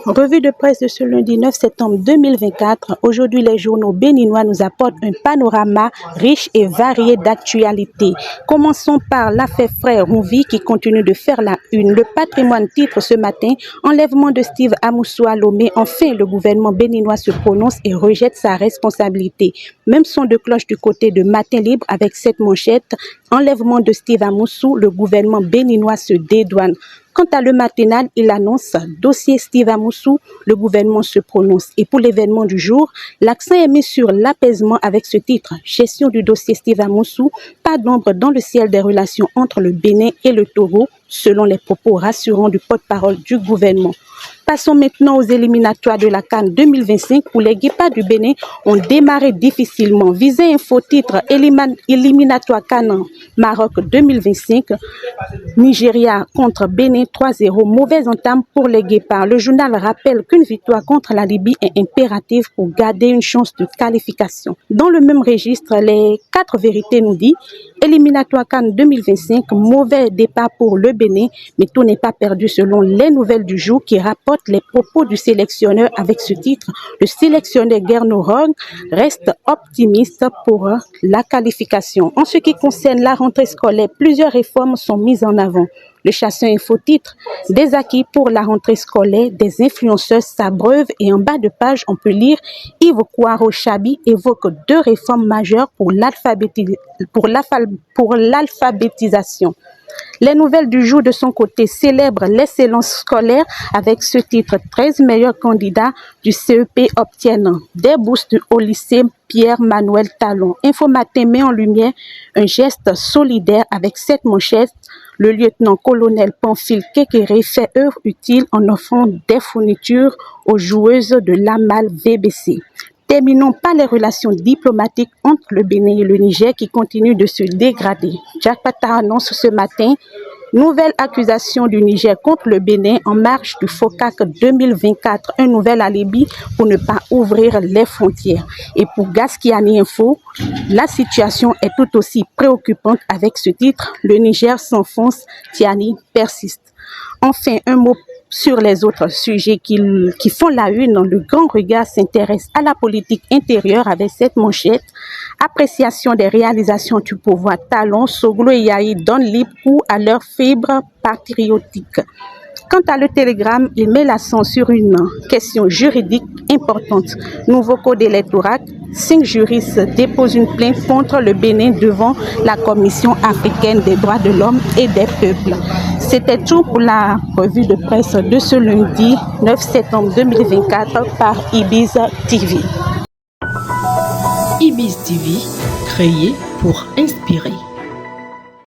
Revue de presse de ce lundi 9 septembre 2024. Aujourd'hui, les journaux béninois nous apportent un panorama riche et varié d'actualités. Commençons par l'affaire Frère Rouvi qui continue de faire la une. Le patrimoine titre ce matin, enlèvement de Steve Amoussou à Lomé. Enfin, le gouvernement béninois se prononce et rejette sa responsabilité. Même son de cloche du côté de Matin Libre avec cette manchette. Enlèvement de Steve Amoussou, le gouvernement béninois se dédouane. Quant à le matinal, il annonce dossier Steve Amoussou, le gouvernement se prononce. Et pour l'événement du jour, l'accent est mis sur l'apaisement avec ce titre. Gestion du dossier Steve Amoussou, pas d'ombre dans le ciel des relations entre le Bénin et le Togo, selon les propos rassurants du porte-parole du gouvernement. Passons maintenant aux éliminatoires de la CAN 2025 où les Guépards du Bénin ont démarré difficilement. Visé info titre éliminatoire CAN Maroc 2025, Nigeria contre Bénin 3-0. Mauvaise entame pour les Guépards. Le journal rappelle qu'une victoire contre la Libye est impérative pour garder une chance de qualification. Dans le même registre, les 4 vérités nous dit éliminatoire CAN 2025, mauvais départ pour le Bénin, mais tout n'est pas perdu selon les nouvelles du jour qui rapportent les propos du sélectionneur avec ce titre. Le sélectionneur Gernot Rohr reste optimiste pour la qualification. En ce qui concerne la rentrée scolaire, plusieurs réformes sont mises en avant. Le chasseur info titre des acquis pour la rentrée scolaire, des influenceurs s'abreuvent et en bas de page on peut lire Yves Kouaro Chabi évoque 2 réformes majeures pour l'alphabétisation. Les nouvelles du jour de son côté célèbrent l'excellence scolaire avec ce titre 13 meilleurs candidats du CEP obtiennent des bourses au lycée Pierre-Manuel Talon. Info Matin met en lumière un geste solidaire avec cette manchette. Le lieutenant-colonel Pamphile Kékéré fait œuvre utile en offrant des fournitures aux joueuses de l'AMAL VBC. Terminons par les relations diplomatiques entre le Bénin et le Niger qui continuent de se dégrader. Jack Pata annonce ce matin nouvelle accusation du Niger contre le Bénin en marge du FOCAC 2024, un nouvel alibi pour ne pas ouvrir les frontières. Et pour Gaskiani Info, la situation est tout aussi préoccupante avec ce titre, le Niger s'enfonce, Tiani persiste. Enfin, un mot sur les autres sujets qui font la une. Le Grand Regard s'intéresse à la politique intérieure avec cette manchette. Appréciation des réalisations du pouvoir Talon, Soglo et Yahi donnent libre cours à leur fibre patriotique. Quant à le Télégramme, il met l'accent sur une question juridique importante. Nouveau code électoral, 5 juristes déposent une plainte contre le Bénin devant la Commission africaine des droits de l'homme et des peuples. C'était tout pour la revue de presse de ce lundi 9 septembre 2024 par Ibiz TV. Ibiz TV, créé pour inspirer.